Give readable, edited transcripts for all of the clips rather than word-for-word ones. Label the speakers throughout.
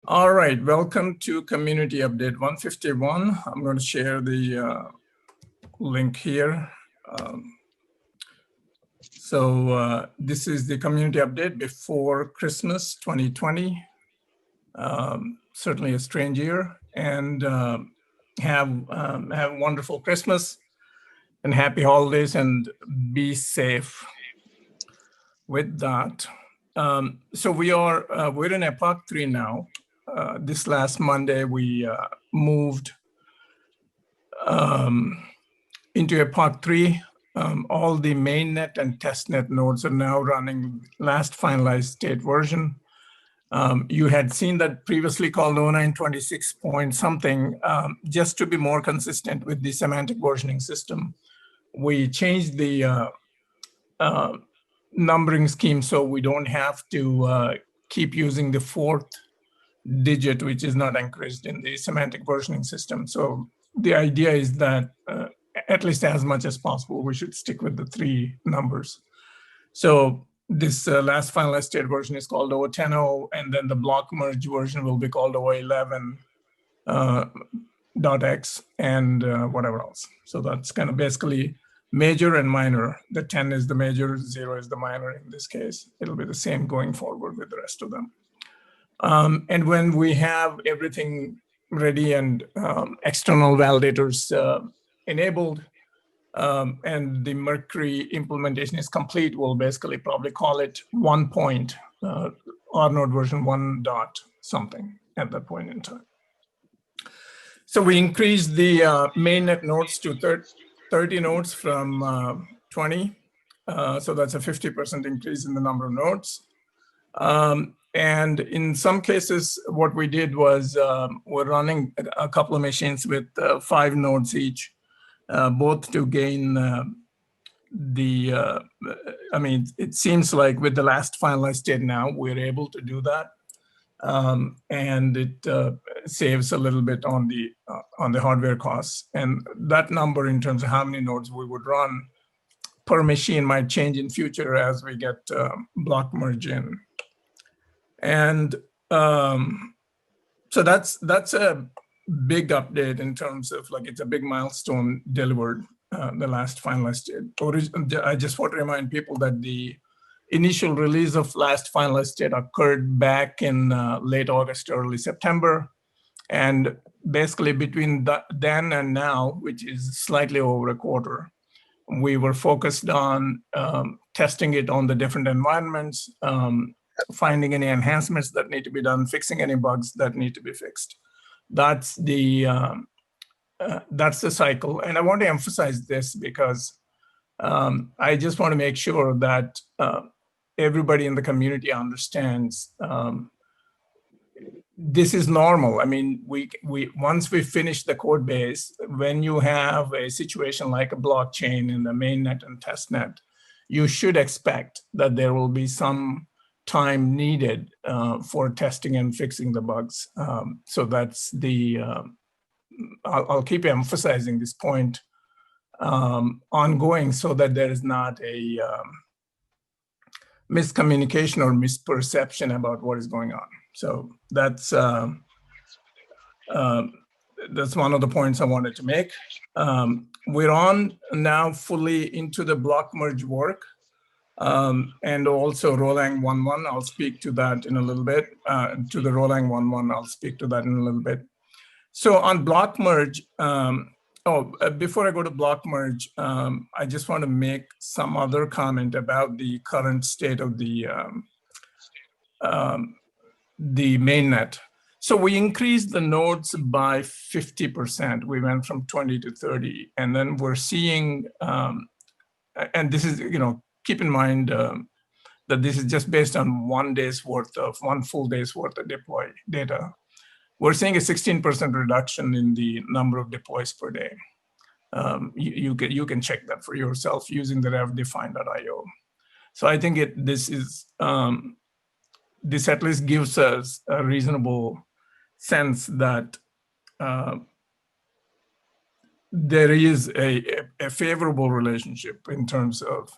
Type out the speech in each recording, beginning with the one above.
Speaker 1: All right, welcome to Community Update 151. I'm going to share the link here. This is the community update before Christmas 2020. Certainly a strange year, and have a wonderful Christmas and happy holidays, and be safe. With that, so we're in Epoch 3 now. This last Monday, we moved into Epoch 3. All the mainnet and testnet nodes are now running last finalized state version. You had seen that previously called 0926 point something. Just to be more consistent with the semantic versioning system, we changed the numbering scheme so we don't have to keep using the fourth digit, which is not encouraged in the semantic versioning system. So the idea is that at least as much as possible, we should stick with the 3 numbers. So this last finalized state version is called 010, and then the block merge version will be called 011.x and whatever else. So that's kind of basically major and minor. The 10 is the major, 0 is the minor in this case. It'll be the same going forward with the rest of them. And when we have everything ready and external validators enabled, and the Mercury implementation is complete, we'll basically probably call it 1 point, RNode version 1 dot something at that point in time. So we increased the mainnet nodes to 30 nodes from 20. So that's a 50% increase in the number of nodes. And in some cases, what we did was we're running a couple of machines with 5 nodes each, both to gain I mean, it seems like with the last finalized state now, we're able to do that. And it saves a little bit on the hardware costs. And that number in terms of how many nodes we would run per machine might change in future as we get block merge in. And so that's a big update in terms of, like, it's a big milestone delivered, the last finalized state. I just want to remind people that the initial release of last finalized state occurred back in late August, early September. And basically between then and now, which is slightly over a quarter, we were focused on testing it on the different environments, finding any enhancements that need to be done, fixing any bugs that need to be fixed. That's the cycle. And I want to emphasize this because I just want to make sure that everybody in the community understands this is normal. I mean, we once we finish the code base, when you have a situation like a blockchain in the mainnet and testnet, you should expect that there will be some time needed for testing and fixing the bugs. So that's the, I'll keep emphasizing this point ongoing so that there is not a miscommunication or misperception about what is going on. So that's one of the points I wanted to make. We're on now fully into the block merge work. And also Rolang 1.1, I'll speak to that in a little bit. To the Rolang 1.1, I'll speak to that in a little bit. So on block merge, before I go to block merge, I just want to make some other comment about the current state of the mainnet. So we increased the nodes by 50%. We went from 20 to 30, and then we're seeing, and this is, keep in mind that this is just based on 1 full day's worth of deploy data. We're seeing a 16% reduction in the number of deploys per day. You can check that for yourself using the revdefine.io. So I think this at least gives us a reasonable sense that there is a favorable relationship in terms of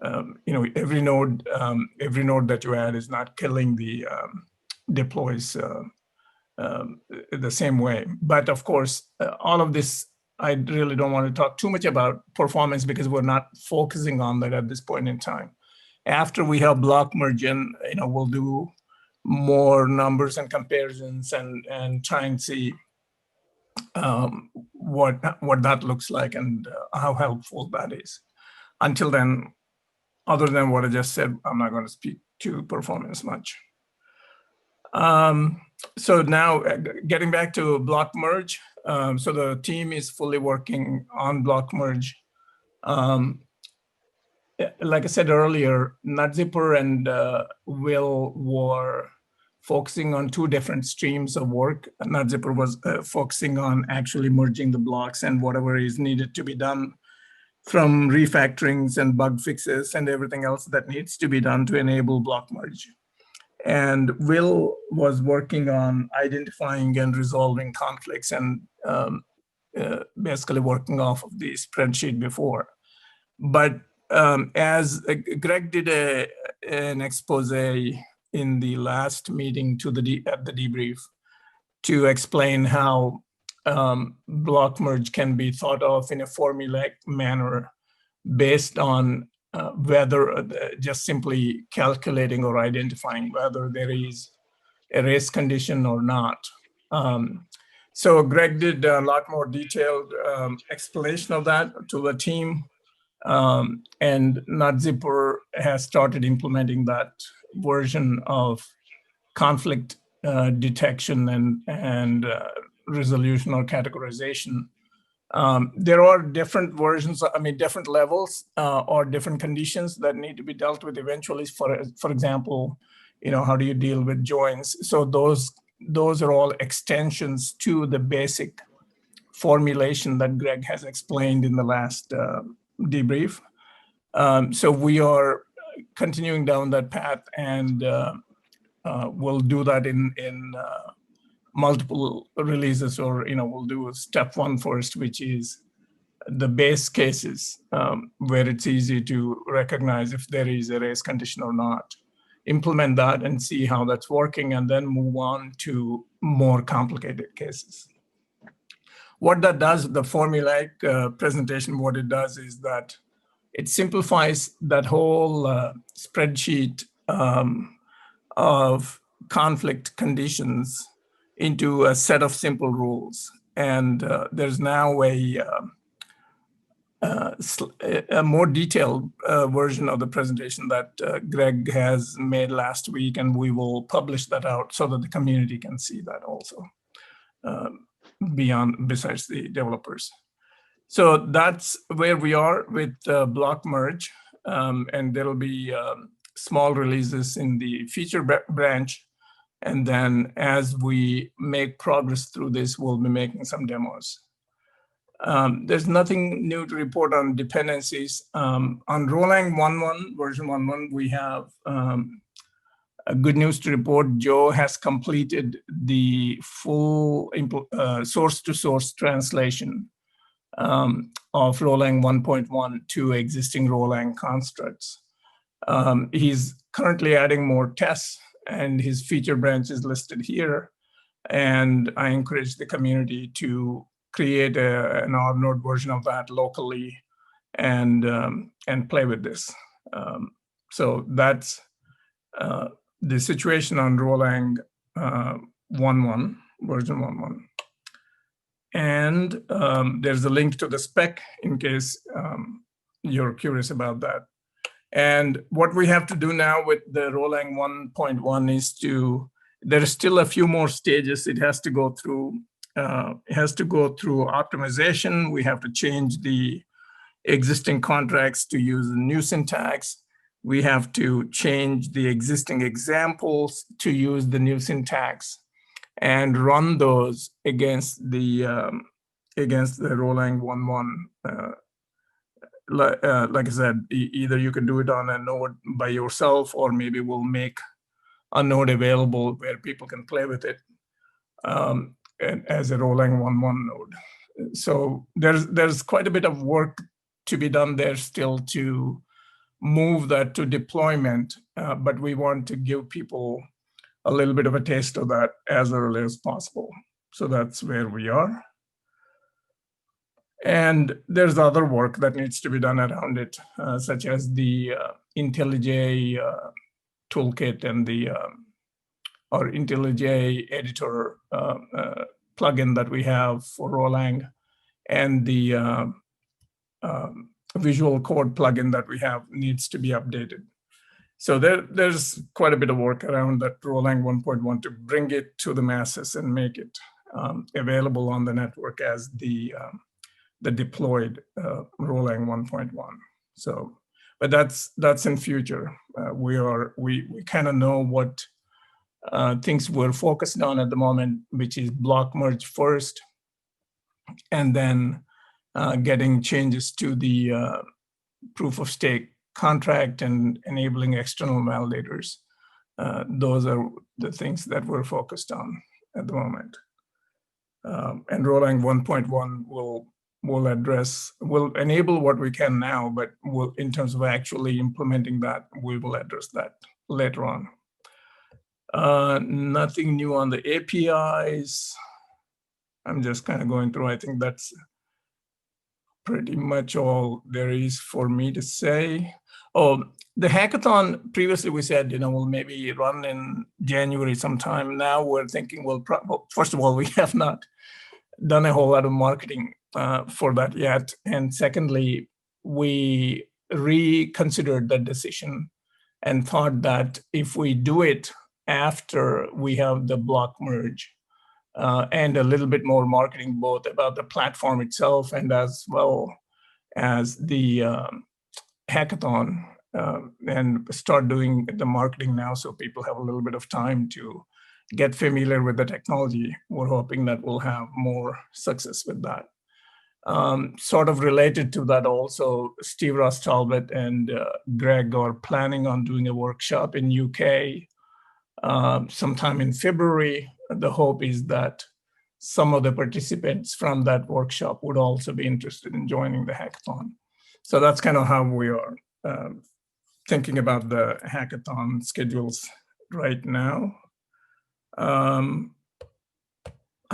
Speaker 1: every node that you add is not killing the deploys the same way. But of course, all of this, I really don't want to talk too much about performance because we're not focusing on that at this point in time. After we have block merge in, we'll do more numbers and comparisons and try and see what that looks like and how helpful that is. Until then, other than what I just said, I'm not going to speak to performance much. So now getting back to block merge. So the team is fully working on block merge. Like I said earlier, NetZipper and Will were focusing on two different streams of work. NetZipper was focusing on actually merging the blocks and whatever is needed to be done, from refactorings and bug fixes and everything else that needs to be done to enable block merge. And Will was working on identifying and resolving conflicts and basically working off of the spreadsheet before. But as Greg did an expose in the last meeting at the debrief to explain how block merge can be thought of in a formulaic manner based on whether just simply calculating or identifying whether there is a race condition or not. So Greg did a lot more detailed explanation of that to the team. And NetZipper has started implementing that version of conflict detection and resolution or categorization. There are different versions, different levels or different conditions that need to be dealt with eventually. For example, how do you deal with joins? So those are all extensions to the basic formulation that Greg has explained in the last debrief. So we are continuing down that path, and we'll do that in multiple releases, or we'll do step one first, which is the base cases where it's easy to recognize if there is a race condition or not. Implement that and see how that's working, and then move on to more complicated cases. What that does, the formulaic presentation, what it does is that it simplifies that whole spreadsheet of conflict conditions into a set of simple rules. And there's now a more detailed version of the presentation that Greg has made last week, and we will publish that out so that the community can see that also, besides the developers. So that's where we are with block merge, and there'll be small releases in the feature branch. And then as we make progress through this, we'll be making some demos. There's nothing new to report on dependencies. On Rolang 1.1, version 1.1, we have good news to report. Joe has completed the full source-to-source translation of Rolang 1.1 to existing Rolang constructs. He's currently adding more tests, and his feature branch is listed here. And I encourage the community to create an R-node version of that locally and play with this. So that's the situation on Rolang 1.1, version 1.1. And there's a link to the spec in case you're curious about that. And what we have to do now with the Rolang 1.1 is there's still a few more stages it has to go through. It has to go through optimization. We have to change the existing contracts to use the new syntax. We have to change the existing examples to use the new syntax and run those against the Rolang 1.1. Like I said, either you can do it on a node by yourself, or maybe we'll make a node available where people can play with it as a Rolang 1.1 node. So there's quite a bit of work to be done there still to move that to deployment, but we want to give people a little bit of a taste of that as early as possible. So that's where we are. And there's other work that needs to be done around it, such as the IntelliJ toolkit and the or IntelliJ editor plugin that we have for Roland, and the visual code plugin that we have needs to be updated. So there's quite a bit of work around that Roland 1.1 to bring it to the masses and make it available on the network as the deployed Roland 1.1. So, but that's in future. We kind of know what things we're focused on at the moment, which is block merge first, and then getting changes to the proof of stake contract and enabling external validators. Those are the things that we're focused on at the moment. And Roland 1.1 will enable what we can now, but in terms of actually implementing that, we will address that later on. Nothing new on the APIs. I'm just kind of going through. I think that's pretty much all there is for me to say. Oh, the hackathon, previously we said, we'll maybe run in January sometime. Now we're thinking, well, first of all, we have not done a whole lot of marketing for that yet. And secondly, we reconsidered the decision and thought that if we do it after we have the block merge and a little bit more marketing, both about the platform itself and as well as the hackathon, and start doing the marketing now so people have a little bit of time to get familiar with the technology. We're hoping that we'll have more success with that. Sort of related to that also, Steve Ross Talbot and Greg are planning on doing a workshop in UK sometime in February. The hope is that some of the participants from that workshop would also be interested in joining the hackathon. So that's kind of how we are thinking about the hackathon schedules right now.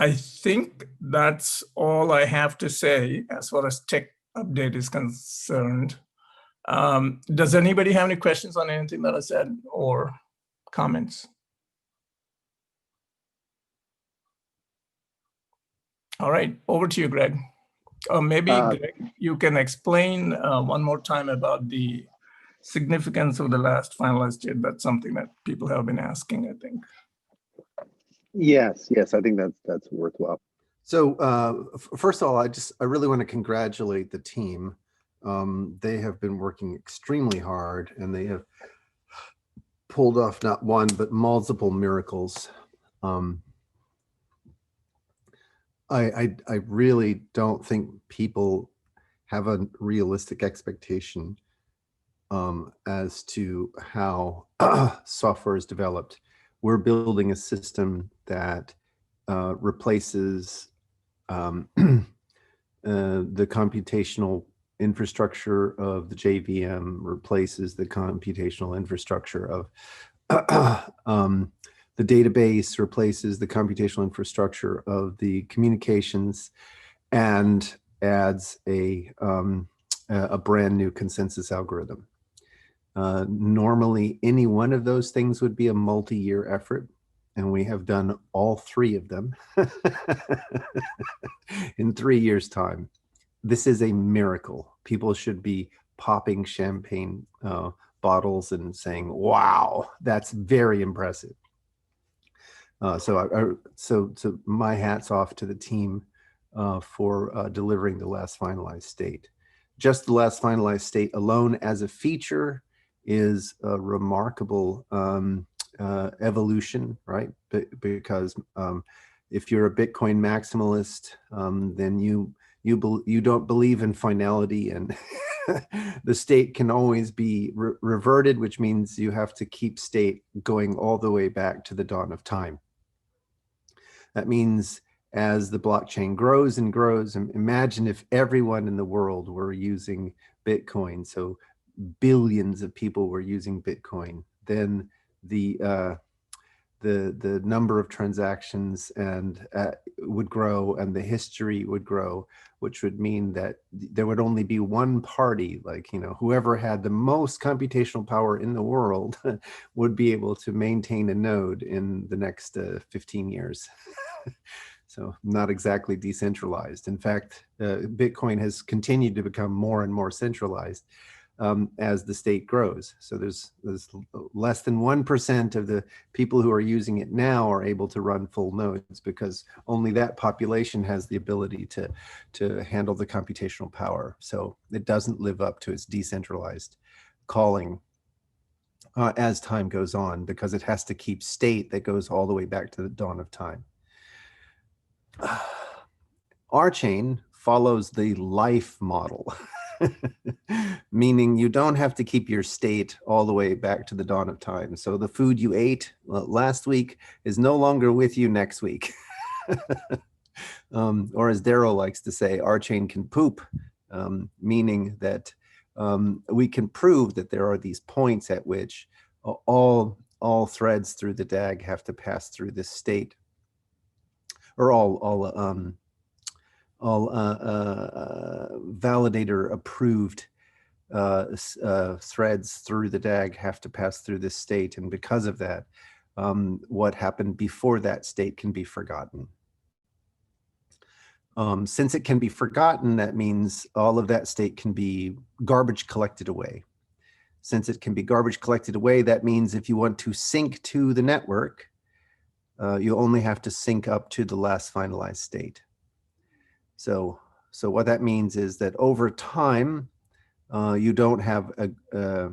Speaker 1: I think that's all I have to say as far as tech update is concerned. Does anybody have any questions on anything that I said or comments? All right, over to you, Greg. Maybe, Greg, you can explain one more time about the significance of the last finalized state. That's something that people have been asking, I think.
Speaker 2: Yes, I think that's worthwhile.
Speaker 3: So first of all, I really want to congratulate the team. They have been working extremely hard, and they have pulled off not one but multiple miracles. I really don't think people have a realistic expectation as to how software is developed. We're building a system that replaces the computational infrastructure of the JVM, replaces the computational infrastructure of the database, replaces the computational infrastructure of the communications, and adds a brand new consensus algorithm. Normally, any one of those things would be a multi-year effort, and we have done all three of them in 3 years' time. This is a miracle. People should be popping champagne bottles and saying, wow, that's very impressive. So my hat's off to the team for delivering the last finalized state. Just the last finalized state alone as a feature is a remarkable evolution, right? Because if you're a Bitcoin maximalist, then you don't believe in finality, and the state can always be reverted, which means you have to keep state going all the way back to the dawn of time. That means as the blockchain grows and grows, imagine if everyone in the world were using Bitcoin, so billions of people were using Bitcoin, then the the number of transactions and would grow, and the history would grow, which would mean that there would only be one party, like, you know, whoever had the most computational power in the world would be able to maintain a node in the next 15 years. So not exactly decentralized. In fact, Bitcoin has continued to become more and more centralized as the state grows. So there's less than 1% of the people who are using it now are able to run full nodes, because only that population has the ability to handle the computational power. So it doesn't live up to its decentralized calling as time goes on, because it has to keep state that goes all the way back to the dawn of time. RChain follows the life model, meaning you don't have to keep your state all the way back to the dawn of time. So the food you ate last week is no longer with you next week. Or as Daryl likes to say, RChain can poop, meaning that we can prove that there are these points at which all threads through the DAG have to pass through this state, or all validator approved threads through the DAG have to pass through this state. And because of that, what happened before that state can be forgotten. Since it can be forgotten, that means all of that state can be garbage collected away. Since it can be garbage collected away, that means if you want to sync to the network, you only have to sync up to the last finalized state. So what that means is that over time, you don't have a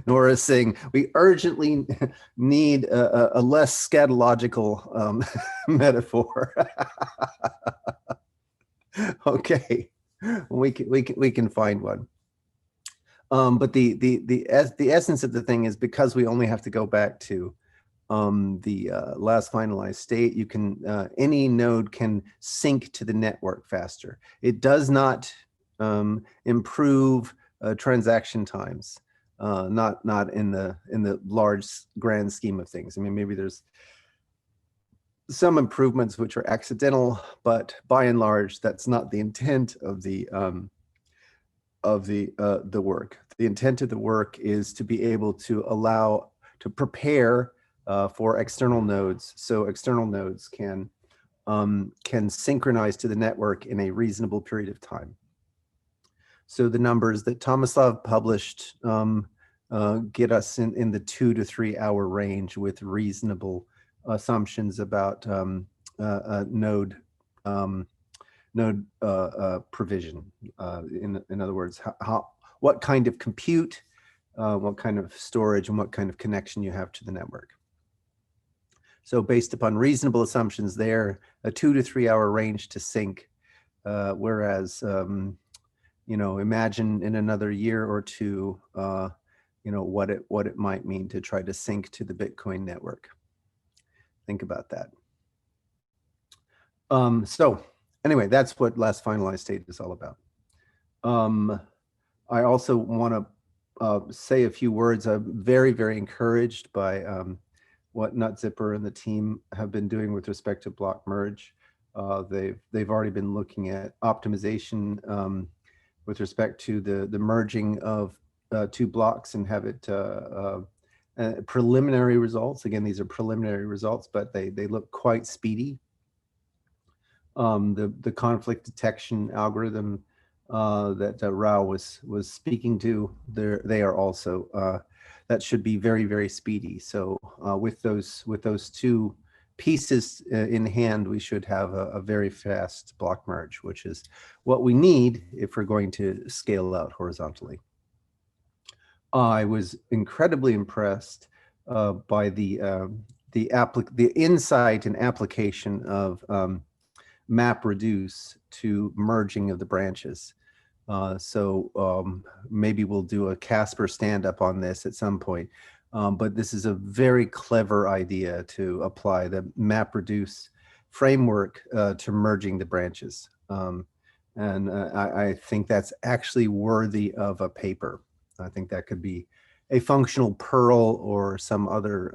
Speaker 3: Nora is saying, we urgently need a less scatological metaphor. Okay, we can find one. But the essence of the thing is, because we only have to go back to the last finalized state, you can any node can sync to the network faster. It does not improve transaction times, not in the large grand scheme of things. I mean, maybe there's some improvements which are accidental, but by and large, that's not the intent of the work. The intent of the work is to be able to allow to prepare for external nodes, so external nodes can synchronize to the network in a reasonable period of time. So the numbers that Tomislav published get us in the 2 to 3 hour range with reasonable assumptions about node provision. In other words, what kind of compute, what kind of storage, and what kind of connection you have to the network. So based upon reasonable assumptions there, a 2 to 3 hour range to sync, whereas you know, imagine in another year or two, you know, what it might mean to try to sync to the Bitcoin network. Think about that. So anyway, that's what Last Finalized State is all about. I also want to say a few words. I'm very, very encouraged by what NutZipper and the team have been doing with respect to block merge. They've already been looking at optimization with respect to the merging of 2 blocks and have it preliminary results. Again, these are preliminary results, but they look quite speedy. The conflict detection algorithm that Rao was speaking to, they are also that should be very, very speedy. So with those 2 pieces in hand, we should have a very fast block merge, which is what we need if we're going to scale out horizontally. I was incredibly impressed by the insight and application of MapReduce to merging of the branches. So maybe we'll do a Casper stand-up on this at some point. But this is a very clever idea to apply the MapReduce framework to merging the branches. And I think that's actually worthy of a paper. I think that could be a functional Perl or some other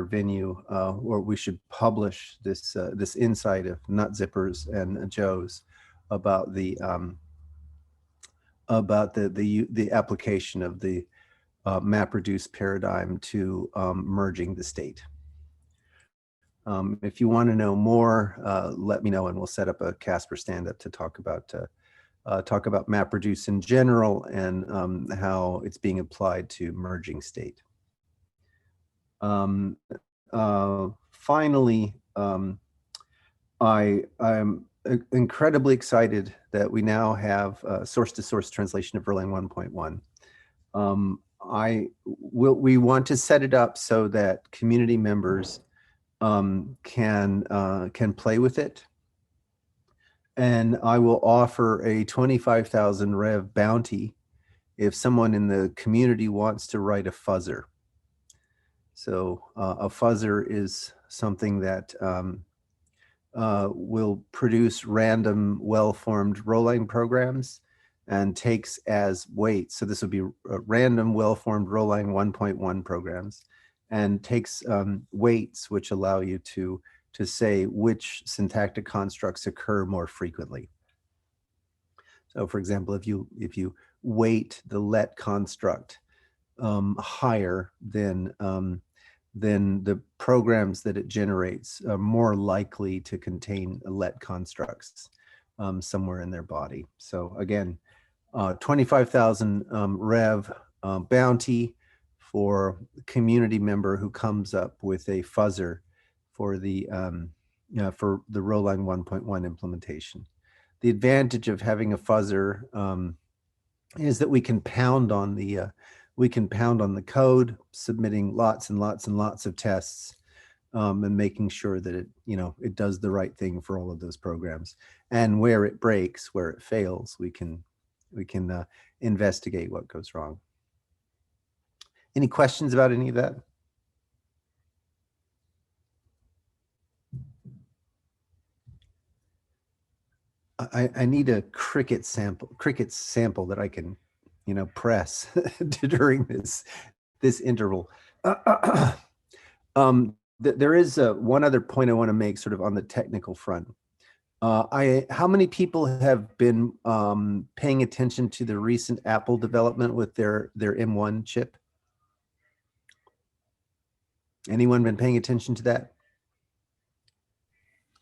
Speaker 3: venue where we should publish this this insight of nut zippers and Joes about the application of the MapReduce paradigm to merging the state. If you want to know more, let me know and we'll set up a Casper stand-up to talk about MapReduce in general and how it's being applied to merging state. Finally, I'm incredibly excited that we now have source-to-source translation of Erlang 1.1. We want to set it up so that community members can play with it. And I will offer a 25,000 rev bounty if someone in the community wants to write a fuzzer. So a fuzzer is something that will produce random well-formed Erlang programs and takes as weight. So this would be random well-formed Erlang 1.1 programs and takes weights which allow you to say which syntactic constructs occur more frequently. So for example, if you weight the let construct higher, then the programs that it generates are more likely to contain let constructs somewhere in their body. So again, 25,000 rev bounty for community member who comes up with a fuzzer for the Erlang 1.1 implementation. The advantage of having a fuzzer is that we can pound on the code, submitting lots and lots and lots of tests, and making sure that it does the right thing for all of those programs. And where it breaks, where it fails, we can investigate what goes wrong. Any questions about any of that? I need a cricket sample that I can, press during this interval. There is one other point I want to make, sort of on the technical front. How many people have been paying attention to the recent Apple development with their M1 chip? Anyone been paying attention to that?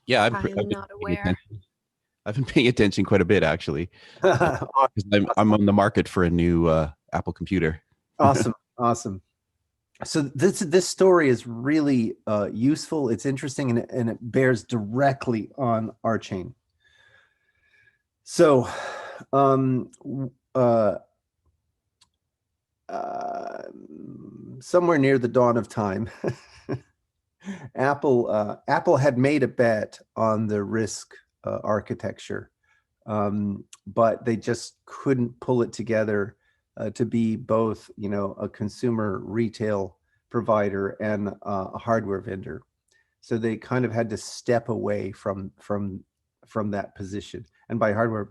Speaker 4: Yeah,
Speaker 5: I'm not aware.
Speaker 4: I've been paying attention quite a bit, actually. I'm on the market for a new Apple computer.
Speaker 3: Awesome, awesome. So this story is really useful. It's interesting, and it bears directly on RChain. So, somewhere near the dawn of time, Apple had made a bet on the RISC architecture, but they just couldn't pull it together to be both, a consumer retail provider and a hardware vendor. So they kind of had to step away from that position. And by hardware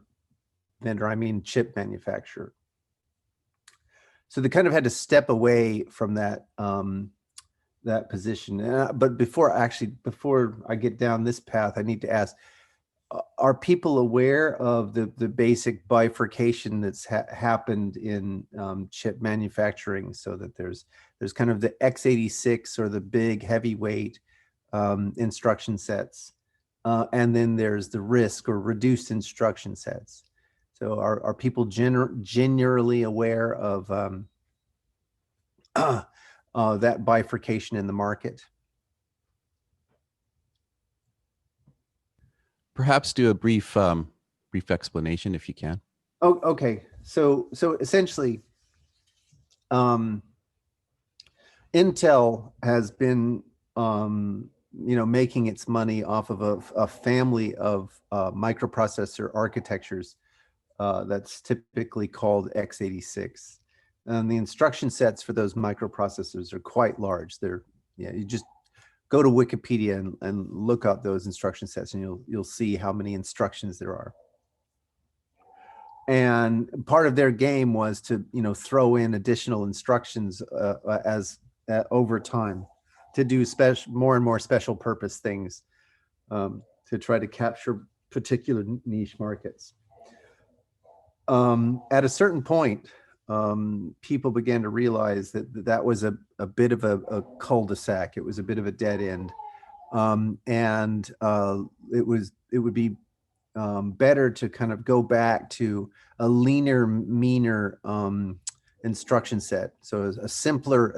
Speaker 3: vendor, I mean chip manufacturer. So they kind of had to step away from that that position. But before I get down this path, I need to ask: are people aware of the basic bifurcation that's happened in chip manufacturing? So that there's kind of the x86 or the big heavyweight instruction sets, and then there's the RISC or reduced instruction sets. So are people generally aware of that bifurcation in the market?
Speaker 4: Perhaps do a brief explanation if you can.
Speaker 3: Oh, okay. So essentially, Intel has been making its money off of a family of microprocessor architectures that's typically called x86. And the instruction sets for those microprocessors are quite large. You just go to Wikipedia and look up those instruction sets, and you'll see how many instructions there are. And part of their game was to, throw in additional instructions over time to do more and more special purpose things to try to capture particular niche markets. At a certain point, people began to realize that was a bit of a cul-de-sac. It was a bit of a dead end. And it would be better to kind of go back to a leaner, meaner instruction set. So a simpler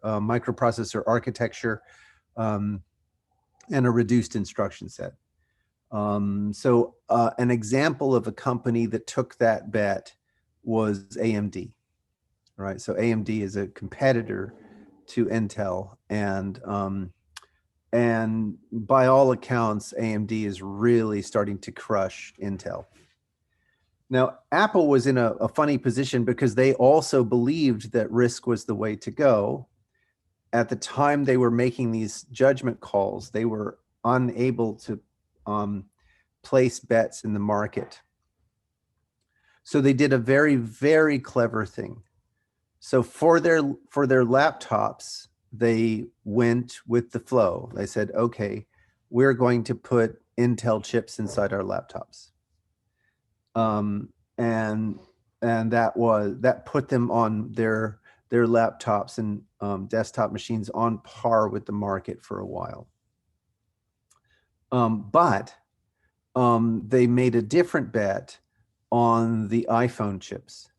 Speaker 3: microprocessor architecture and a reduced instruction set. So an example of a company that took that bet was AMD, right? So AMD is a competitor to Intel, and by all accounts, AMD is really starting to crush Intel. Now, Apple was in a funny position because they also believed that RISC was the way to go. At the time they were making these judgment calls, they were unable to place bets in the market. So they did a very, very clever thing. So for their laptops, they went with the flow. They said, okay, we're going to put Intel chips inside our laptops. And that put them on their laptops and desktop machines on par with the market for a while. But they made a different bet on the iPhone chips.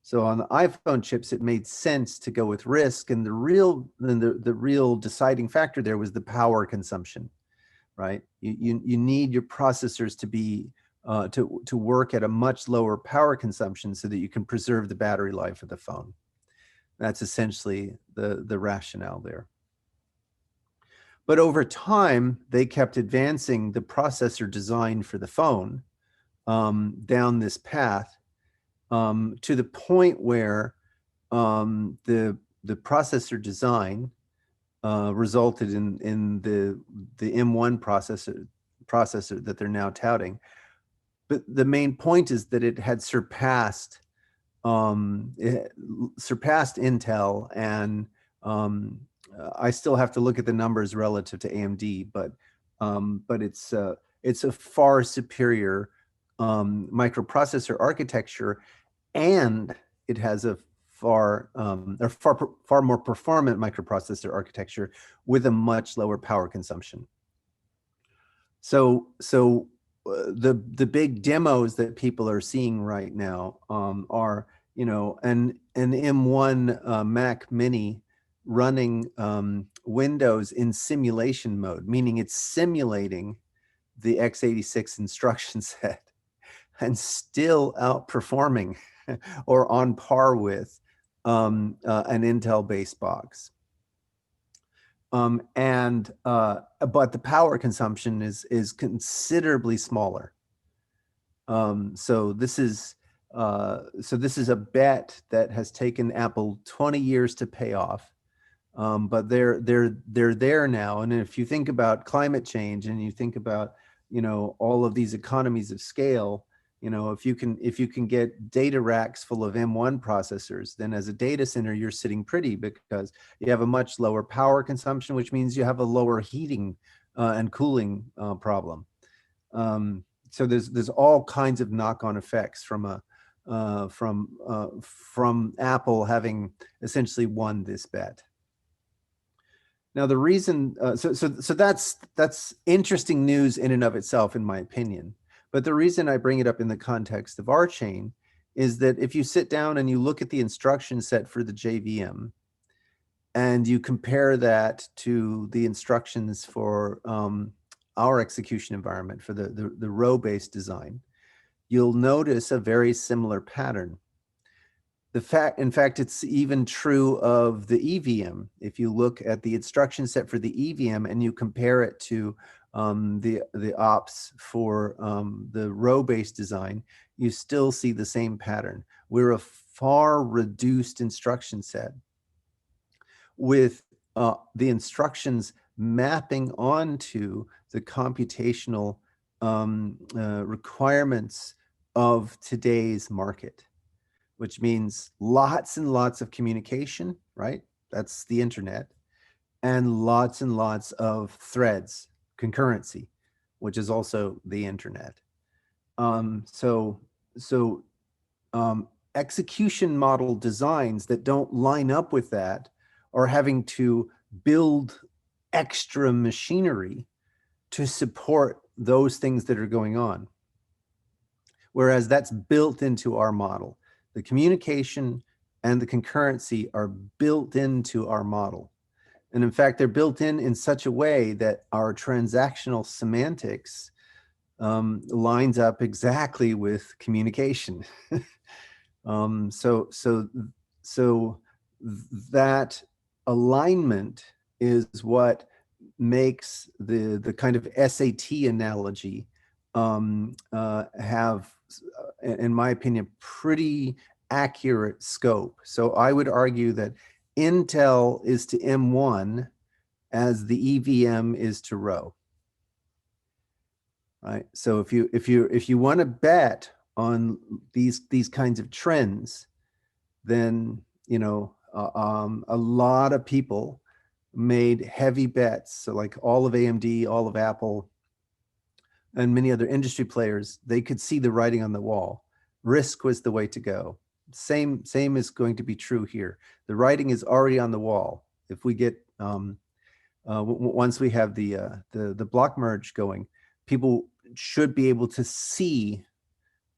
Speaker 3: So on the iPhone chips, it made sense to go with RISC, and the real deciding factor there was the power consumption, right? You need your processors to be to work at a much lower power consumption so that you can preserve the battery life of the phone. That's essentially the rationale there. But over time, they kept advancing the processor design for the phone down this path to the point where the processor design resulted in the M1 processor that they're now touting. But the main point is that it had surpassed Intel, and I still have to look at the numbers relative to AMD, but it's a far superior microprocessor architecture, and it has a far more performant microprocessor architecture with a much lower power consumption. So the big demos that people are seeing right now are, an M1 Mac Mini running Windows in simulation mode, meaning it's simulating the x86 instruction set and still outperforming or on par with an Intel-based box. But the power consumption is considerably smaller. So this is a bet that has taken Apple 20 years to pay off. But they're there now. And if you think about climate change and you think about, all of these economies of scale, if you can get data racks full of M1 processors, then as a data center, you're sitting pretty because you have a much lower power consumption, which means you have a lower heating and cooling problem. So there's all kinds of knock-on effects from Apple having essentially won this bet. Now the reason, so that's interesting news in and of itself, in my opinion. But the reason I bring it up in the context of RChain is that if you sit down and you look at the instruction set for the JVM and you compare that to the instructions for our execution environment for the row-based design, you'll notice a very similar pattern. In fact, it's even true of the EVM. If you look at the instruction set for the EVM and you compare it to the ops for the row-based design, you still see the same pattern. We're a far reduced instruction set with the instructions mapping onto the computational requirements of today's market, which means lots and lots of communication, right? That's the internet, and lots of threads, concurrency, which is also the internet. Execution model designs that don't line up with that are having to build extra machinery to support those things that are going on. Whereas that's built into our model. The communication and the concurrency are built into our model. And in fact, they're built in such a way that our transactional semantics lines up exactly with communication. So that alignment is what makes the kind of SAT analogy have, in my opinion, pretty accurate scope. So I would argue that Intel is to M1 as the EVM is to Rho. Right. So if you want to bet on these kinds of trends, then a lot of people made heavy bets. So like all of AMD, all of Apple, and many other industry players, they could see the writing on the wall. Risk was the way to go. Same is going to be true here. The writing is already on the wall. If we get once we have the block merge going, people should be able to see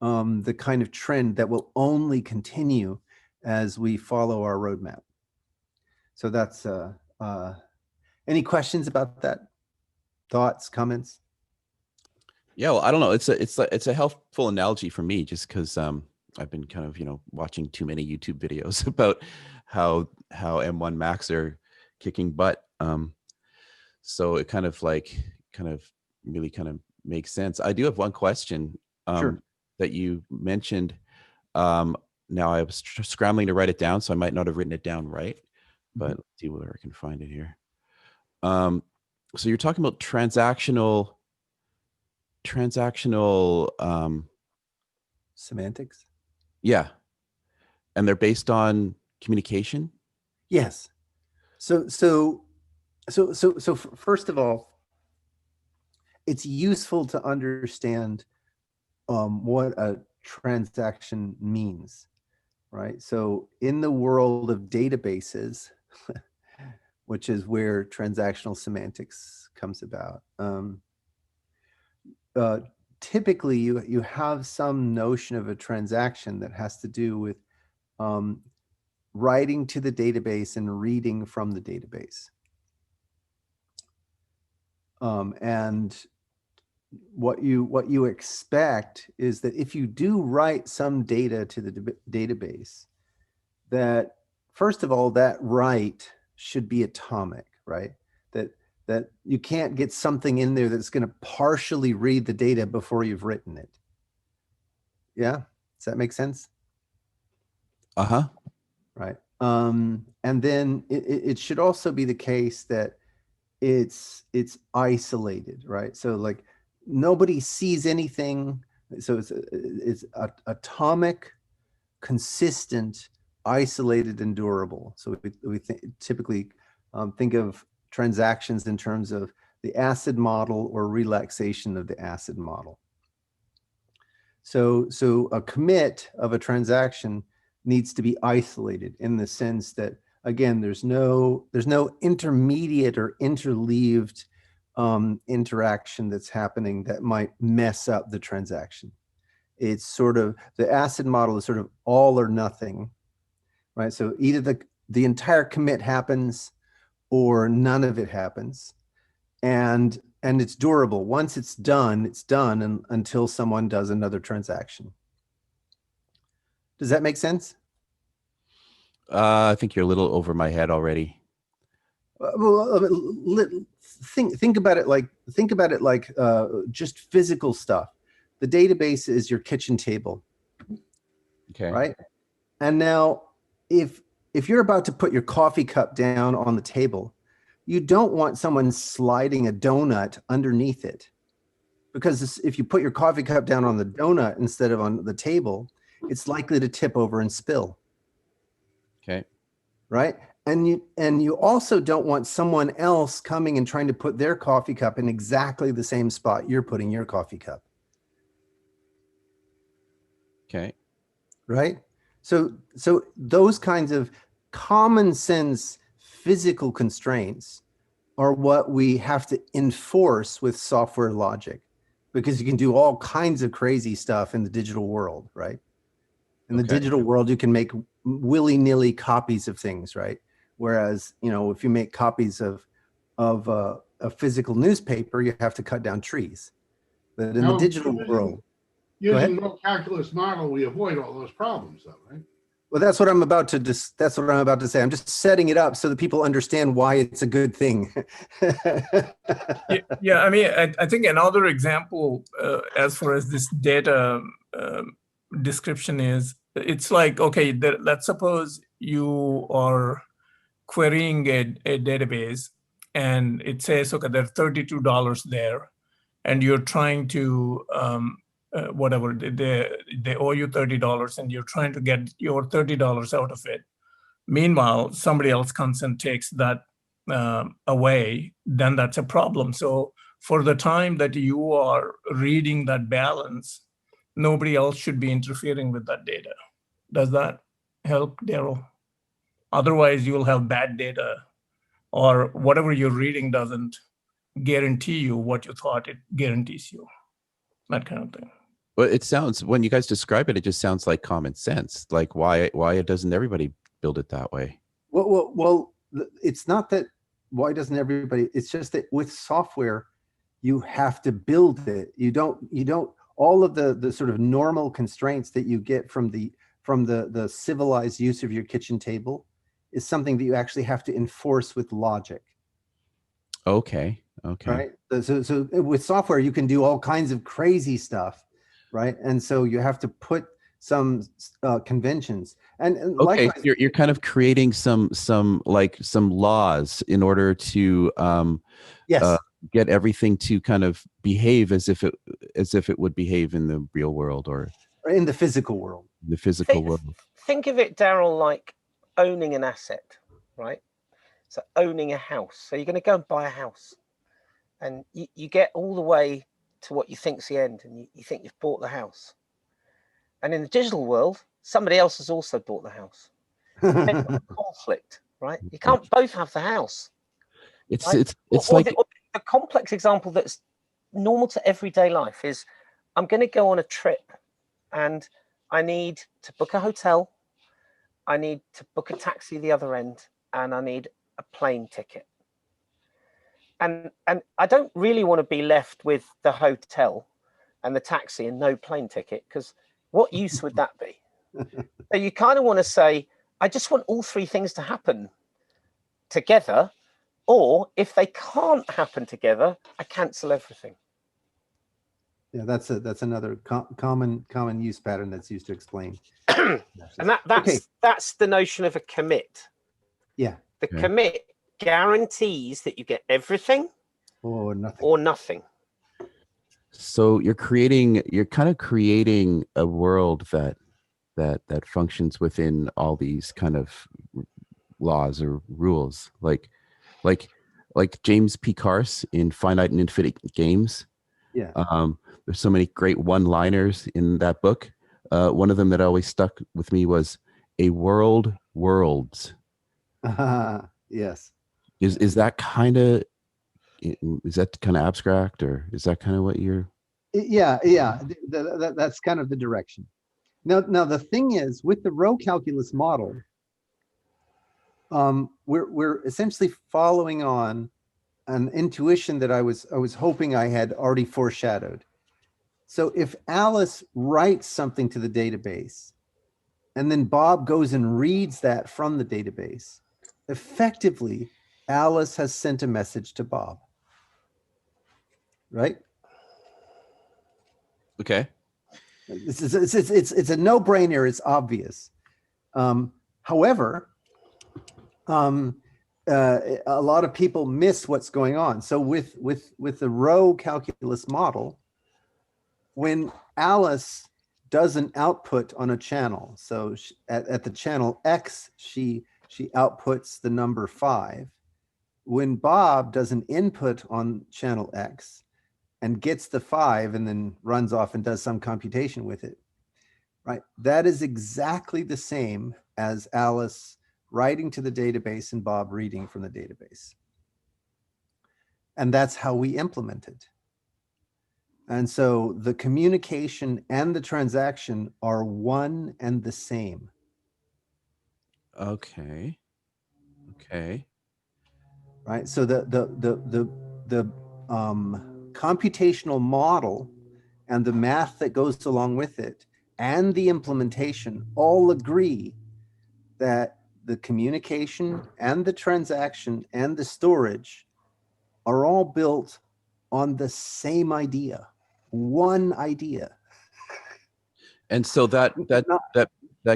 Speaker 3: the kind of trend that will only continue as we follow our roadmap. So that's any questions about that? Thoughts, comments?
Speaker 4: Yeah, well, I don't know. It's a helpful analogy for me, just because I've been kind of watching too many YouTube videos about how M1 Macs are kicking butt. So it kind of really makes sense. I do have one question
Speaker 3: Sure.
Speaker 4: that you mentioned. Now I was scrambling to write it down, so I might not have written it down right, but let's see where I can find it here. So you're talking about transactional
Speaker 3: Semantics?
Speaker 4: Yeah. And they're based on communication?
Speaker 3: Yes. So first of all, it's useful to understand what a transaction means, right? So in the world of databases, which is where transactional semantics comes about, typically you have some notion of a transaction that has to do with writing to the database and reading from the database. And what you expect is that if you do write some data to the database, that first of all, that write should be atomic, right? That you can't get something in there that's going to partially read the data before you've written it. Yeah, does that make sense?
Speaker 4: Uh-huh.
Speaker 3: Right. And then it should also be the case that it's isolated, right? So like nobody sees anything. So it's atomic, consistent, isolated, and durable. So we typically think of transactions in terms of the acid model or relaxation of the acid model. So a commit of a transaction needs to be isolated in the sense that, again, there's no intermediate or interleaved interaction that's happening that might mess up the transaction. It's sort of, the acid model is sort of all or nothing, right? So either the entire commit happens or none of it happens, and it's durable. Once it's done until someone does another transaction. Does that make sense?
Speaker 4: I think you're a little over my head already.
Speaker 3: Think about it like just physical stuff. The database is your kitchen table.
Speaker 4: Okay.
Speaker 3: Right. And now if you're about to put your coffee cup down on the table, you don't want someone sliding a donut underneath it. because if you put your coffee cup down on the donut instead of on the table, it's likely to tip over and spill.
Speaker 4: Okay.
Speaker 3: Right. And you also don't want someone else coming and trying to put their coffee cup in exactly the same spot you're putting your coffee cup.
Speaker 4: Okay.
Speaker 3: Right. So those kinds of common sense physical constraints are what we have to enforce with software logic, because you can do all kinds of crazy stuff in the digital world, right? In the digital world, you can make willy-nilly copies of things, right? Whereas, if you make copies of a physical newspaper, you have to cut down trees. But in the digital world,
Speaker 5: using no calculus model, we avoid all those problems, though, right?
Speaker 3: well, that's what I'm about to say. I'm just setting it up so that people understand why it's a good thing.
Speaker 1: Yeah, I mean, I think another example as far as this data description is, it's like, okay, let's suppose you are querying a database and it says, okay, there's $32 there, and you're trying to whatever, they owe you $30 and you're trying to get your $30 out of it. Meanwhile, somebody else comes and takes that away, then that's a problem. So for the time that you are reading that balance, nobody else should be interfering with that data. Does that help, Daryl? Otherwise, you'll have bad data, or whatever you're reading doesn't guarantee you what you thought it guarantees you, that kind of thing.
Speaker 4: Well, it sounds, when you guys describe it, it just sounds like common sense. Like why doesn't everybody build it that way?
Speaker 3: Well, it's not that why doesn't everybody, it's just that with software, you have to build it. You don't, all of the sort of normal constraints that you get from the civilized use of your kitchen table is something that you actually have to enforce with logic.
Speaker 4: Okay.
Speaker 3: Right. So with software, you can do all kinds of crazy stuff, right? And so you have to put some conventions. And
Speaker 4: okay,
Speaker 3: likewise,
Speaker 4: you're kind of creating some laws in order to
Speaker 3: yes.
Speaker 4: Get everything to kind of behave as if it would behave in the real world or
Speaker 3: in the physical world.
Speaker 4: The physical world.
Speaker 6: Think of it, Daryl, like owning an asset, right? So owning a house. So you're going to go and buy a house, and you get all the way to what you think's the end, and you think you've bought the house. And in the digital world, somebody else has also bought the house. Conflict, right? You can't both have the house.
Speaker 4: It's
Speaker 6: right?
Speaker 4: it's
Speaker 6: or
Speaker 4: like
Speaker 6: a complex example that's normal to everyday life is, I'm going to go on a trip, and I need to book a hotel, I need to book a taxi the other end, and I need a plane ticket. And I don't really want to be left with the hotel and the taxi and no plane ticket, because what use would that be? So you kind of want to say, I just want all three things to happen together, or if they can't happen together, I cancel everything.
Speaker 3: Yeah, that's another common use pattern that's used to explain.
Speaker 6: And that's the notion of a commit.
Speaker 3: Yeah.
Speaker 6: The commit guarantees that you get everything
Speaker 3: or nothing.
Speaker 6: Or nothing.
Speaker 4: So you're kind of creating a world that functions within all these kind of laws or rules, like James P. Carse in Finite and Infinite Games.
Speaker 3: Yeah.
Speaker 4: There's so many great one-liners in that book. One of them that always stuck with me was "a world worlds."
Speaker 3: Yes.
Speaker 4: Is that kind of abstract, or is that kind of what you're?
Speaker 3: Yeah. That's kind of the direction. Now the thing is, with the row calculus model, we're essentially following on an intuition that I was hoping I had already foreshadowed. So if Alice writes something to the database, and then Bob goes and reads that from the database, effectively, Alice has sent a message to Bob. Right?
Speaker 4: Okay.
Speaker 3: It's a no-brainer. It's obvious. However, a lot of people miss what's going on. So with the row calculus model, when Alice does an output on a channel, so at the channel X, she outputs the number 5. When Bob does an input on channel X and gets the 5 and then runs off and does some computation with it, right? That is exactly the same as Alice writing to the database and Bob reading from the database. And that's how we implement it. And so the communication and the transaction are one and the same.
Speaker 4: Okay. Okay.
Speaker 3: Right. So the computational model and the math that goes along with it and the implementation all agree that the communication and the transaction and the storage are all built on the same idea, one idea.
Speaker 4: And so that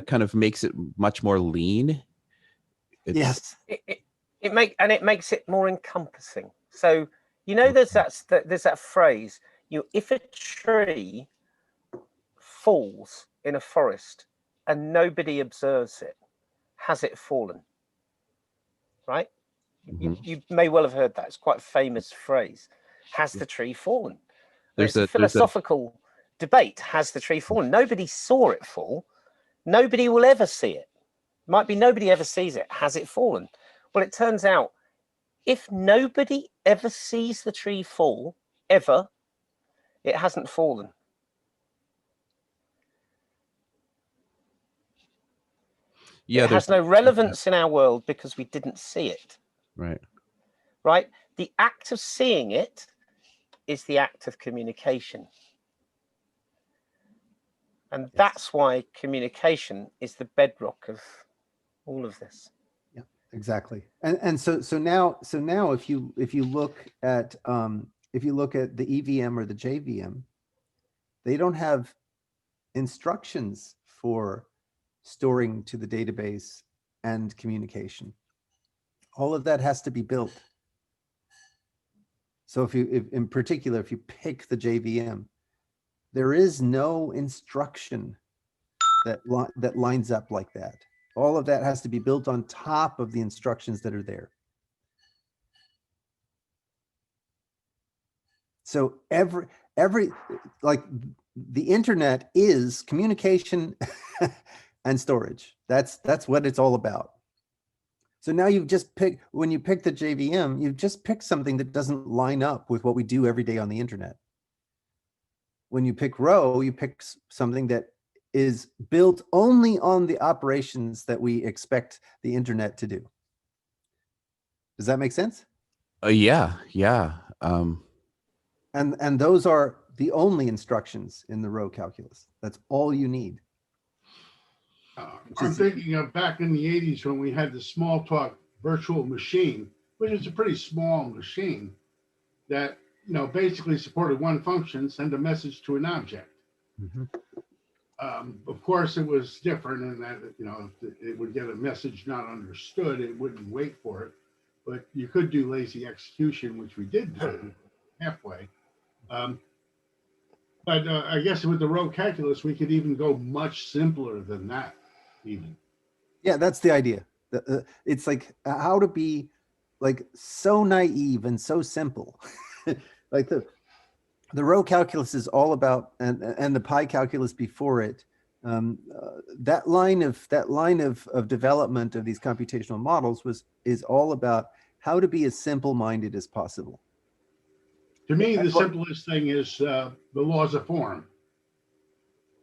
Speaker 4: kind of makes it much more lean.
Speaker 3: Yes.
Speaker 6: It makes it more encompassing. So you know, there's that phrase, if a tree falls in a forest and nobody observes it, has it fallen? Right?
Speaker 4: Mm-hmm.
Speaker 6: You may well have heard that. It's quite a famous phrase. Has the tree fallen?
Speaker 4: There's
Speaker 6: a philosophical debate. Has the tree fallen? Nobody saw it fall. Nobody will ever see it. Might be nobody ever sees it. Has it fallen? Well, it turns out if nobody ever sees the tree fall, ever, it hasn't fallen.
Speaker 4: Yeah,
Speaker 6: it has no relevance in our world because we didn't see it.
Speaker 4: Right.
Speaker 6: Right? The act of seeing it is the act of communication. And that's why communication is the bedrock of all of this.
Speaker 3: Yeah, exactly. And so now if you look at the EVM or the JVM, they don't have instructions for storing to the database and communication. All of that has to be built. So if in particular, if you pick the JVM, there is no instruction that lines up like that. All of that has to be built on top of the instructions that are there. So like the internet is communication and storage. That's what it's all about. So now you've just picked, when you pick the JVM, you've just picked something that doesn't line up with what we do every day on the internet. When you pick row, you pick something that is built only on the operations that we expect the internet to do. Does that make sense?
Speaker 4: Yeah.
Speaker 3: And those are the only instructions in the row calculus. That's all you need.
Speaker 5: I'm thinking of back in the 80s when we had the Smalltalk virtual machine, which is a pretty small machine that, basically supported one function, send a message to an object.
Speaker 3: Mm-hmm.
Speaker 5: Of course, it was different in that, if it would get a message not understood, it wouldn't wait for it. But you could do lazy execution, which we did do halfway. But I guess with the row calculus, we could even go much simpler than that, even.
Speaker 3: Yeah, that's the idea. It's like how to be like so naive and so simple. Like the row calculus is all about, and the pi calculus before it. That line of development of these computational models is all about how to be as simple-minded as possible.
Speaker 5: To me, the simplest thing is the laws of form.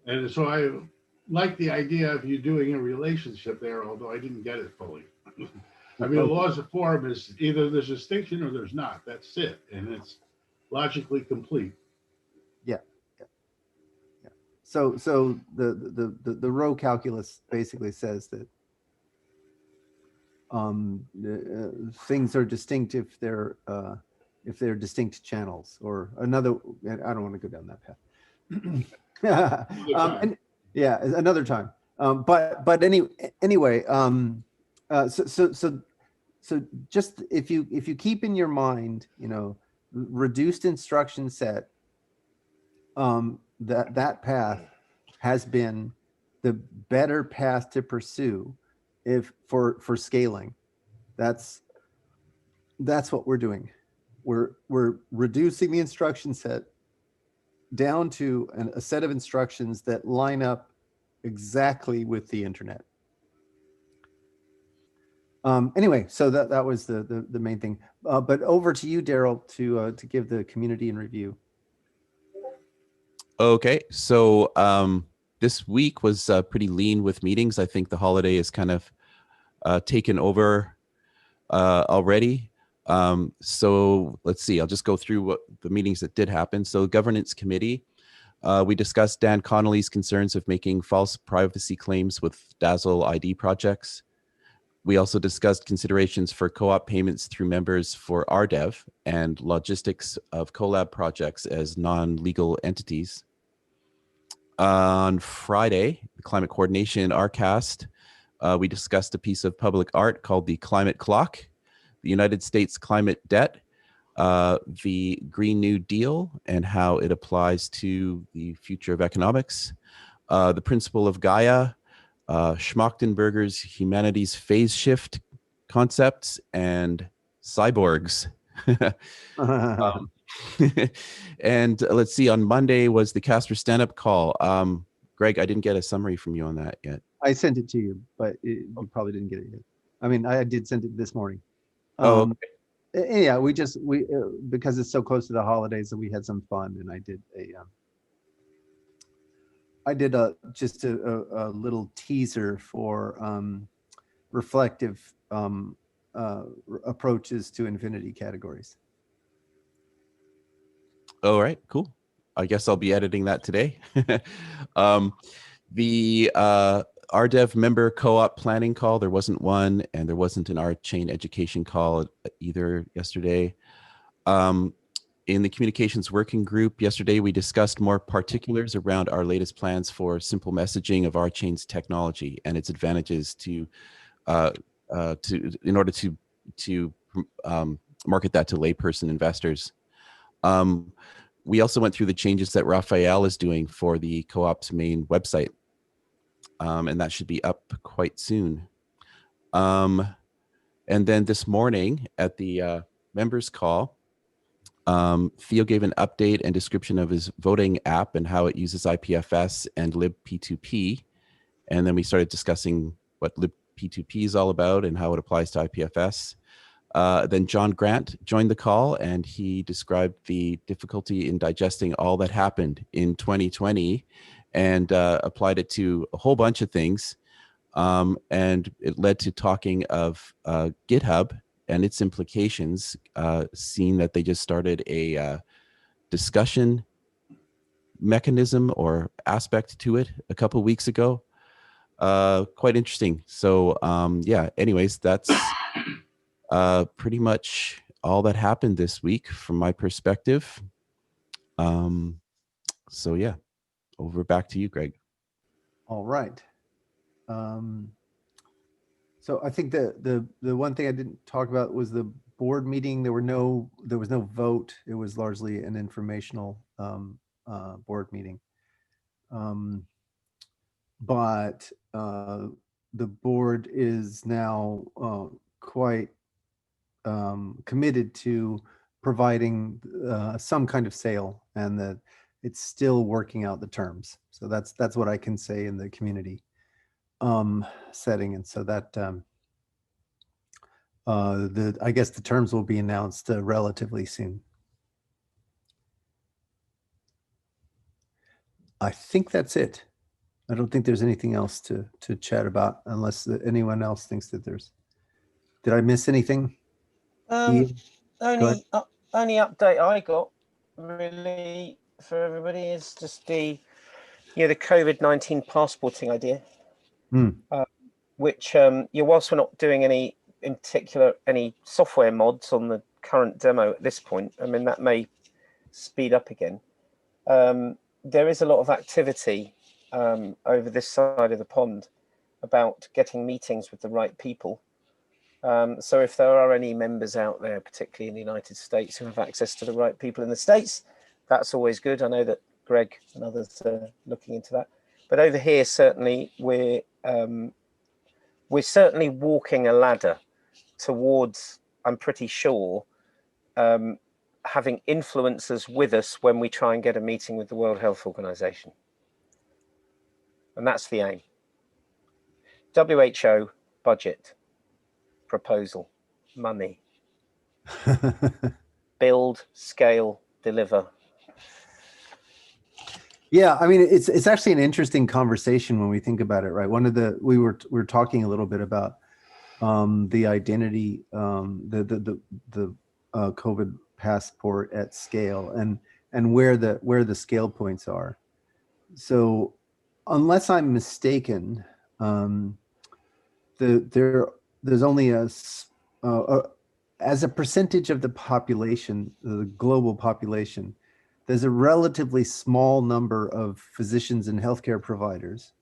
Speaker 5: And so I like the idea of you doing a relationship there, although I didn't get it fully. I mean, the laws of form is either there's a distinction or there's not. That's it. And it's logically complete.
Speaker 3: Yeah. So the row calculus basically says that things are distinct if they're distinct channels, or another. I don't want to go down that path. Another time. But anyway. So just if you keep in your mind, reduced instruction set that path has been the better path to pursue if for scaling. That's what we're doing. We're reducing the instruction set down to a set of instructions that line up exactly with the internet. Anyway, so that was the main thing. But over to you, Daryl, to give the community in review.
Speaker 4: Okay, so this week was pretty lean with meetings. I think the holiday is kind of taken over already. So let's see, I'll just go through what the meetings that did happen. So governance committee, we discussed Dan Connolly's concerns of making false privacy claims with Dazzle ID projects. We also discussed considerations for co-op payments through members for RDev and logistics of collab projects as non-legal entities. On Friday, the climate coordination RCast, we discussed a piece of public art called the Climate Clock, the United States climate debt, the Green New Deal and how it applies to the future of economics, the principle of Gaia, Schmachtenberger's humanities phase shift concepts, and cyborgs. And let's see, on Monday was the Casper stand-up call. Greg, I didn't get a summary from you on that yet.
Speaker 3: I sent it to you, but you probably didn't get it yet. I mean, I did send it this morning.
Speaker 4: Okay.
Speaker 3: Yeah, we because it's so close to the holidays, that we had some fun, and I did just a little teaser for reflective approaches to infinity categories.
Speaker 4: All right, cool. I guess I'll be editing that today. The RDev member co-op planning call, there wasn't one, and there wasn't an RChain education call either yesterday. In the communications working group yesterday, we discussed more particulars around our latest plans for simple messaging of RChain's technology and its advantages in order to market that to layperson investors. We also went through the changes that Raphael is doing for the co-op's main website, and that should be up quite soon. And then this morning at the members call, Theo gave an update and description of his voting app and how it uses IPFS and libp2p. And then we started discussing what libp2p is all about and how it applies to IPFS. Then John Grant joined the call, and he described the difficulty in digesting all that happened in 2020 and applied it to a whole bunch of things. And it led to talking of GitHub and its implications, seeing that they just started a discussion mechanism or aspect to it a couple of weeks ago. Quite interesting. So yeah, anyways, that's pretty much all that happened this week from my perspective. So yeah, back to you, Greg.
Speaker 3: All right. So I think the one thing I didn't talk about was the board meeting. There was no vote. It was largely an informational board meeting. But the board is now quite committed to providing some kind of sale, and that it's still working out the terms. So that's what I can say in the community setting. And so that I guess the terms will be announced relatively soon. I think that's it. I don't think there's anything else to chat about, unless anyone else thinks that there's. Did I miss anything?
Speaker 6: Only update I got really for everybody is just the COVID-19 passporting idea, which whilst we're not doing any in particular any software mods on the current demo at this point, I mean that may speed up again. There is a lot of activity over this side of the pond about getting meetings with the right people. So if there are any members out there, particularly in the United States, who have access to the right people in the States, that's always good. I know that Greg and others are looking into that. But over here, certainly, we're certainly walking a ladder towards, I'm pretty sure, having influencers with us when we try and get a meeting with the World Health Organization. And that's the aim. WHO, budget, proposal, money, build, scale, deliver.
Speaker 3: Yeah, I mean, it's actually an interesting conversation when we think about it, right? We were talking a little bit about the identity, the COVID passport at scale, and where the scale points are. So, unless I'm mistaken, there's only as a percentage of the population, the global population, there's a relatively small number of physicians and healthcare providers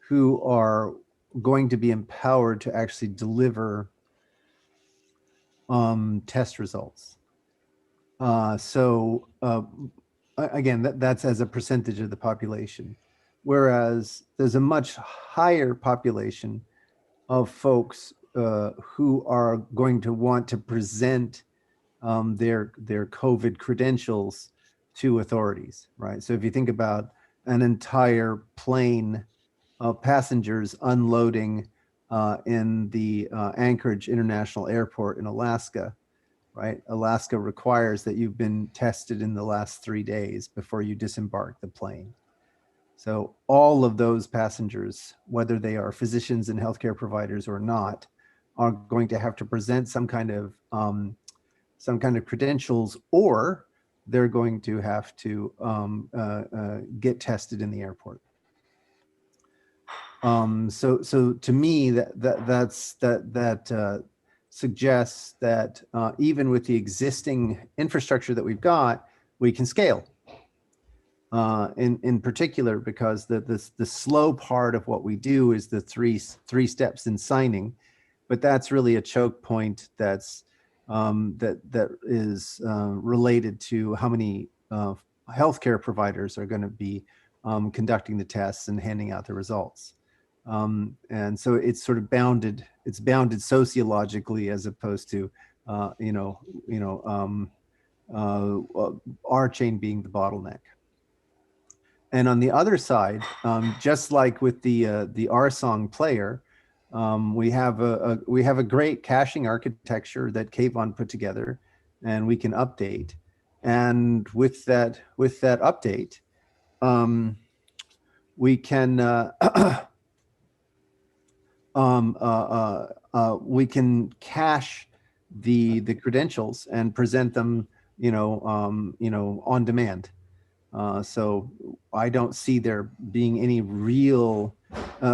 Speaker 3: who are going to be empowered to actually deliver test results. Again, that's as a percentage of the population, whereas there's a much higher population of folks who are going to want to present their COVID credentials to authorities, right? So if you think about an entire plane of passengers unloading in the Anchorage International Airport in Alaska, right? Alaska requires that you've been tested in the last 3 days before you disembark the plane. So all of those passengers, whether they are physicians and healthcare providers or not, are going to have to present some kind of credentials, or they're going to have to get tested in the airport. So to me, that suggests that even with the existing infrastructure that we've got, we can scale. In particular, because the slow part of what we do is the three steps in signing, but that's really a choke point that's that is related to how many healthcare providers are going to be conducting the tests and handing out the results. And so it's sort of bounded sociologically, as opposed to RChain being the bottleneck. And on the other side, just like with the RSong player, we have a great caching architecture that Kayvon put together, and we can update. And with that update, we can we can cache the credentials and present them, on demand. So I don't see there being any real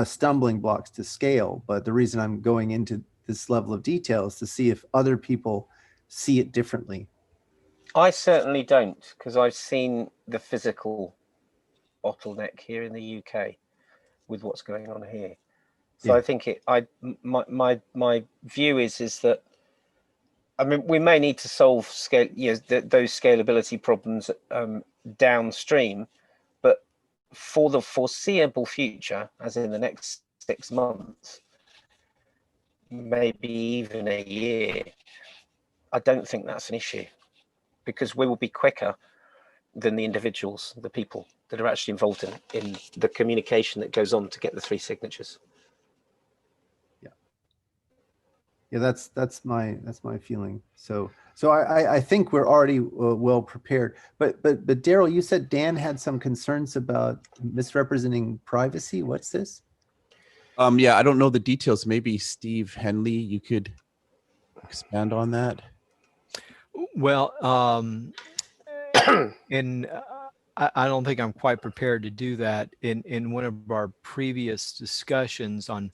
Speaker 3: stumbling blocks to scale. But the reason I'm going into this level of detail is to see if other people see it differently.
Speaker 6: I certainly don't, because I've seen the physical bottleneck here in the UK with what's going on here. So yeah. I think my view is that, I mean, we may need to solve those scalability problems downstream, but for the foreseeable future, as in the next 6 months, maybe even a year, I don't think that's an issue, because we will be quicker than the individuals, the people that are actually involved in the communication that goes on to get the 3 signatures.
Speaker 3: Yeah, that's my feeling. So I think we're already well prepared. But Daryl, you said Dan had some concerns about misrepresenting privacy. What's this?
Speaker 4: Yeah, I don't know the details. Maybe Steve Henley, you could expand on that.
Speaker 7: Well, I don't think I'm quite prepared to do that. In one of our previous discussions on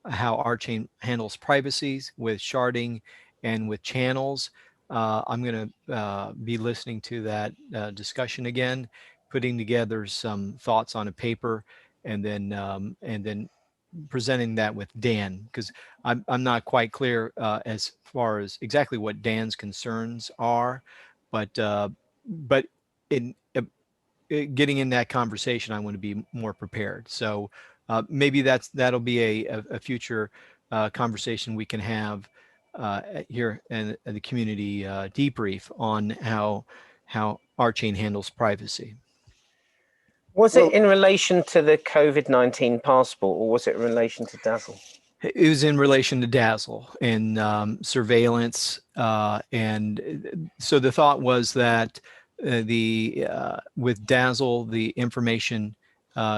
Speaker 7: how RChain handles privacy with sharding and with channels, I'm going to be listening to that discussion again, putting together some thoughts on a paper, and then presenting that with Dan, because I'm not quite clear as far as exactly what Dan's concerns are, but getting in that conversation, I want to be more prepared. So maybe that'll be a future conversation we can have here in the community debrief on how RChain handles privacy.
Speaker 6: Was it in relation to the COVID-19 passport, or was it in relation to Dazzle?
Speaker 7: It was in relation to Dazzle and surveillance. And so the thought was that with Dazzle, the information,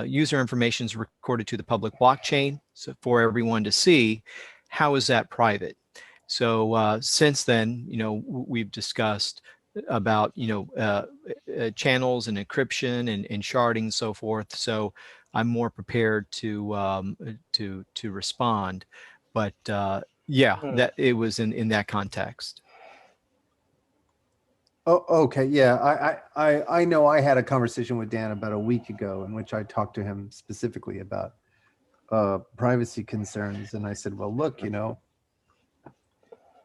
Speaker 7: user information is recorded to the public blockchain, so for everyone to see. How is that private? So since then, we've discussed about channels and encryption and sharding and so forth. So I'm more prepared to respond, but yeah, that it was in that context.
Speaker 3: Oh, okay. Yeah, I know I had a conversation with Dan about a week ago in which I talked to him specifically about privacy concerns, and I said, well, look,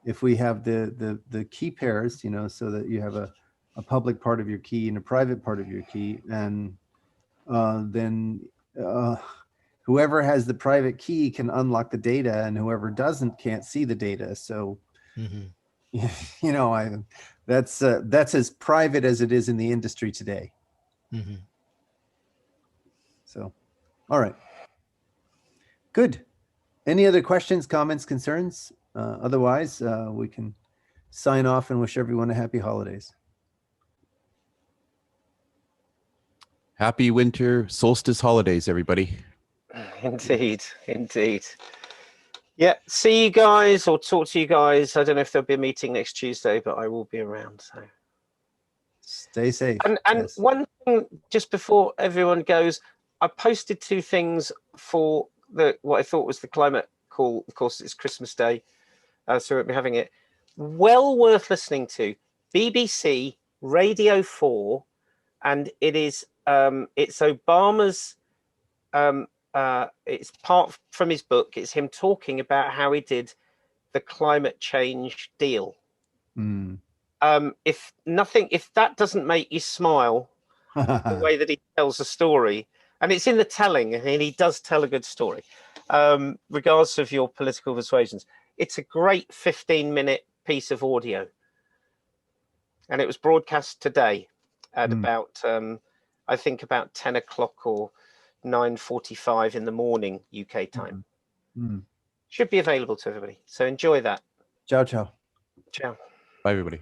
Speaker 3: if we have the key pairs, so that you have a public part of your key and a private part of your key, and then whoever has the private key can unlock the data, and whoever doesn't can't see the data. So, that's as private as it is in the industry today. So, all right, good. Any other questions, comments, concerns? Otherwise, we can sign off and wish everyone a happy holidays.
Speaker 4: Happy winter solstice holidays, everybody.
Speaker 6: Indeed, indeed. Yeah, see you guys or talk to you guys. I don't know if there'll be a meeting next Tuesday, but I will be around. So
Speaker 3: stay safe.
Speaker 6: And yes. One thing, just before everyone goes, I posted 2 things for what I thought was the climate call. Of course, it's Christmas Day, so we'll be having it. Well worth listening to. BBC Radio 4, and it is it's Obama's. It's part from his book. It's him talking about how he did the climate change deal. If that doesn't make you smile, the way that he tells a story, and it's in the telling, and he does tell a good story, regardless of your political persuasions. It's a great 15-minute piece of audio, and it was broadcast today at about I think about 10 o'clock or 9:45 in the morning UK time. Should be available to everybody. So enjoy that.
Speaker 3: Ciao, ciao.
Speaker 6: Ciao.
Speaker 4: Bye, everybody.